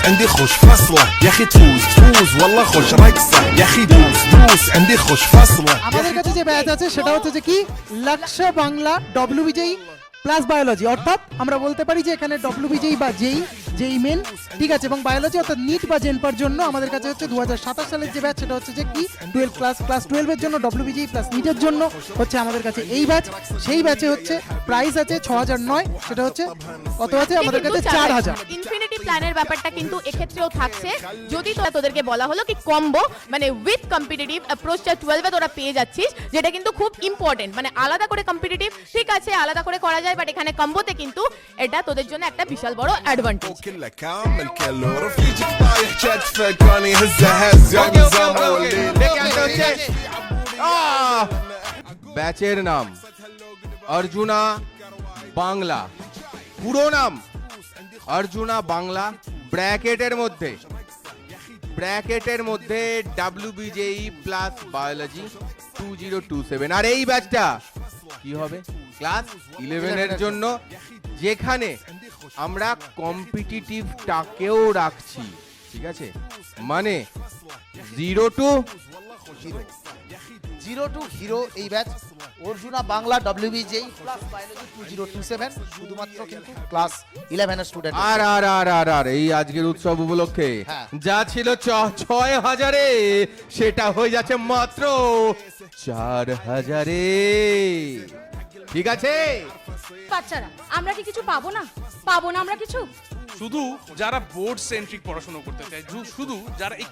عندي خوش فصلة يا اخي تفوز والله خوش رقصة يا اخي دوس عندي خوش فصلة আমাদের কাছে যে ব্যাচ আছে সেটা হচ্ছে যে কি লক্ষ্য বাংলা ডব্লিউবিজেই প্লাস বায়োলজি, অর্থাৎ আমরা বলতে পারি যে এখানে ডব্লিউবিজেই বা যেই মেন, ঠিক আছে, এবং বায়োলজি অর্থাৎ নিট বা জেনপার জন্য আমাদের কাছে হচ্ছে 2027 সালের যে ব্যাচ সেটা হচ্ছে যে কি 12 ক্লাস 12 এর জন্য ডব্লিউবিজেই প্লাস নিটের জন্য হচ্ছে আমাদের কাছে এই ব্যাচ। সেই ব্যাচে হচ্ছে প্রাইস আছে 6009, সেটা হচ্ছে কত আছে আমাদের কাছে 4000। ইনফিনিটি প্ল্যানের ব্যাপারটা কিন্তু এক্ষেত্রেও থাকছে। যদি তোদেরকে বলা হলো কি কম্বো মানে উইথ কম্পিটিটিভ অ্যাপ্রোচটা 12 এ তোরা পেয়ে যাচ্ছিস, যেটা কিন্তু খুব ইম্পর্টেন্ট। মানে আলাদা করে কম্পিটিটিভ ঠিক আছে আলাদা করে করা যায়, বাট এখানে কম্বোতে কিন্তু এটা তোদের জন্য একটা বিশাল বড় অ্যাডভান্টেজ। كله كامل كله رفيجك طايح كتفك وانا هز يا نظام ব্যাচের নাম অর্জুনা বাংলা, পুরো নাম অর্জুনা বাংলা, ব্র্যাকেটের মধ্যে WBJE প্লাস বায়োলজি 2027। আর এই ব্যাচটা কি হবে ক্লাস 11 এর জন্য, যেখানে আমরা কম্পিটিটিভটাকেও রাখছি, ঠিক আছে, মানে 0 to হিরো এই batch Arjuna Bangla WBJE plus biology 2027 শুধুমাত্র কিন্তু ক্লাস 11 এর স্টুডেন্ট। আর এই আজকের উৎসব উপলক্ষে হ্যাঁ। যা ছিল 6000-এ সেটা হয়ে যাচ্ছে মাত্র 4000-এ, ঠিক আছে? বাচ্চারা আমরা কি কিছু পাবো না আমরা কিছু? শুধু যারা বোর্ড সেন্ট্রিক পড়াশোনা করতে চায়, শুধু যারা এই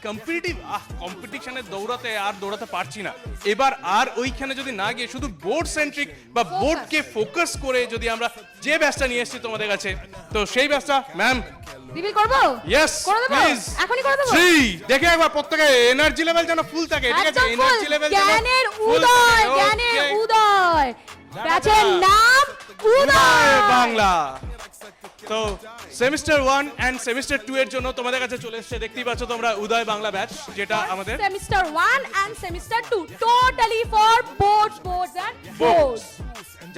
কম্পিটিশনে দৌড়াতে পারছি না, এবার আর ওইখানে যদি না গিয়ে শুধু বোর্ড সেন্ট্রিক বা বোর্ডকে ফোকাস করে যদি আমরা যে ব্যাচটা নিয়ে এসেছি তোমাদের কাছে, তো সেই ব্যাচটা ম্যাম রিভিল করব? ইয়েস করে দেব, প্লিজ এখনই করে দেব। জি, দেখে একবার প্রত্যেকে এনার্জি লেভেল যেন ফুল থাকে, ঠিক আছে? এনার্জি লেভেল যেন জ্ঞানের full উদয়, থাকে, জ্ঞানের okay? উদয়, ব্যাচের নাম উদয় বাংলা। তো সেমিস্টার 1 এন্ড সেমিস্টার 2 এর জন্য তোমাদের কাছে চলে এসেছে, দেখতেই পাচ্ছ তোমরা উদয় বাংলা ব্যাচ, যেটা আমাদের semester 1 and semester 2 totally for boards and boards.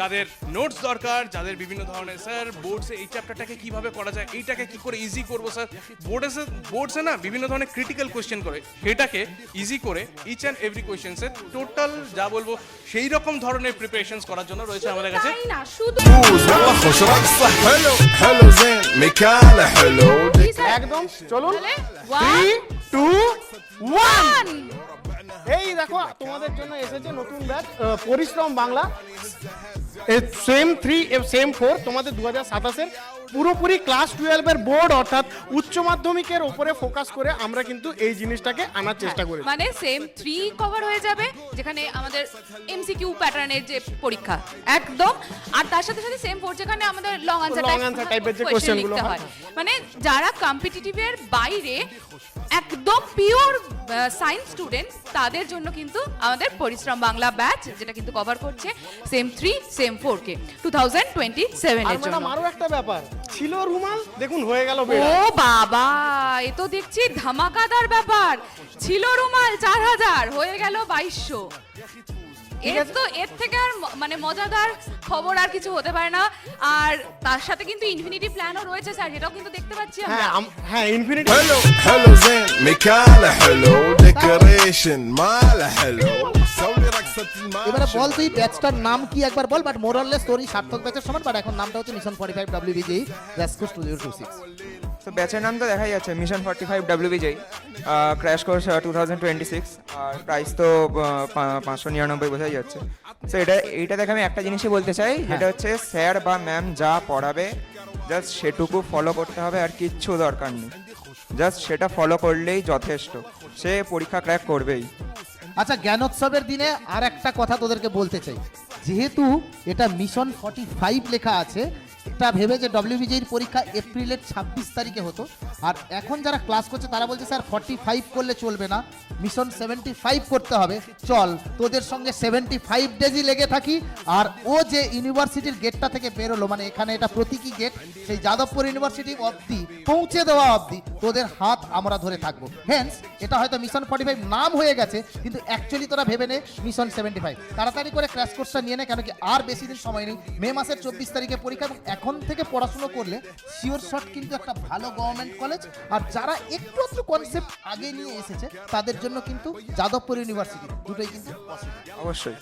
যাদের নোটস দরকার, যাদের বিভিন্ন ধরনের স্যার বোর্ডসে এই চ্যাপ্টারটাকে কিভাবে করা যায়, এইটাকে কি করে ইজি করবো স্যার, বোর্ডসে না বিভিন্ন ধরনের ক্রিটিক্যাল কোশ্চেন করে, সেটাকে ইজি করে ইচ অ্যান্ড এভরি কোশ্চেন্সের টোটাল যা বলবো সেই রকম ধরনের প্রিপারেশনস করার জন্য রয়েছে আমাদের কাছে। তাই না, শুধু والله خوش رقصة حلو زين مكانه حلو একদম চলুন 1 2 1 এই দেখো তোমাদের জন্য এসেছে নতুন ব্যাচ পরিশ্রম বাংলা সেম 3 সেম 4 তোমাদের 2027 এর পুরোপুরি ক্লাস 12 এর বোর্ড অর্থাৎ উচ্চ মাধ্যমিকের উপরে ফোকাস করে আমরা কিন্তু এই জিনিসটাকে আনার চেষ্টা করি। মানে সেম 3 কভার হয়ে যাবে, যেখানে আমাদের এমসিকিউ প্যাটার্নের যে পরীক্ষা একদম, আর তার সাথে সাথে সেম 4 যেখানে আমাদের লং আনসার টাইপের যে কোশ্চেন কোশ্চেনগুলো লিখতে হয়। হয়। মানে যারা কম্পিটিটিভের বাইরে একদম পিওর সায়েন্স স্টুডেন্ট, তাদের জন্য কিন্তু আমাদের পরিশ্রম বাংলা ব্যাচ, যেটা কিন্তু কভার করছে সেম 3 সেম 4 কে 2027 আর এর জন্য। ম্যাডাম আরো একটা ব্যাপার ছিল, রুমাল দেখুন হয়ে গেল ও বেড়া। বাবা, এ তো দেখছি ধামাকাদার ব্যাপার। ছিল রুমাল 4000 হয়ে গেল 2200। এর থেকে আর মানে মজাদার খবর আর কিছু হতে পারে না। আর তার সাথে কিন্তু ইনফিনিটি প্ল্যানও রয়েছে স্যার, যেটাও কিন্তু দেখতে পাচ্ছি আমরা। হ্যাঁ ইনফিনিটি حلو زين مكانه حلو ديكوريشن ماله حلو سوي رقصة এবারে বল الماشي তুই ব্যাচটার নাম কি একবার বল, বাট মোরাললেস স্টোরি সার্থক ব্যাচের সমান, বাট এখন নামটা হচ্ছে মিশন 45 WBJE রেস্কিউ 2026। তো ব্যাচের নাম তো দেখাই যাচ্ছে মিশন 45 WBJE, ক্র্যাশ কোর্স 2026, আর প্রাইস তো 599 বোঝাই যাচ্ছে। তো এইটা দেখে আমি একটা জিনিসই বলতে চাই, যেটা হচ্ছে স্যার বা ম্যাম যা পড়াবে জাস্ট সেটুকু ফলো করতে হবে, আর কিচ্ছু দরকার নেই, জাস্ট সেটা ফলো করলেই যথেষ্ট, সে পরীক্ষা ক্র্যাক করবেই। আচ্ছা, জ্ঞানোৎসবের দিনে আর একটা কথা তোদেরকে বলতে চাই, যেহেতু এটা মিশন 45 লেখা আছে, এটা ভেবে যে WBJEর পরীক্ষা এপ্রিলের 26 তারিখে হতো, আর এখন যারা ক্লাস করছে তারা বলছে স্যার 45 করলে চলবে না, মিশন 75 করতে হবে, চল তোদের সঙ্গে 75 ডেজই লেগে থাকি। আর ও যে ইউনিভার্সিটির গেটটা থেকে বেরোলো, মানে এখানে এটা প্রতীকী গেট, সেই যাদবপুর ইউনিভার্সিটি অবধি পৌঁছে দেওয়া অবধি তোদের হাত আমরা ধরে থাকবো। হেন্স এটা হয়তো মিশন 45 নাম হয়ে গেছে, কিন্তু অ্যাকচুয়ালি তোরা ভেবে নে মিশন 75। তাড়াতাড়ি করে ক্র্যাশ কোর্সটা নিয়ে নে, কেন কি আর বেশি দিন সময় নেই, মে মাসের 24 তারিখে পরীক্ষা, এবং এখন থেকে পড়াশুনো করলে শিওর শট কিন্তু একটা ভালো গভর্নমেন্ট কলেজ, আর যারা একটু একটু কনসেপ্ট আগে নিয়ে এসেছে তাদের জন্য কিন্তু যাদবপুর ইউনিভার্সিটি দুটোই কিন্তু possible। অবশ্যই।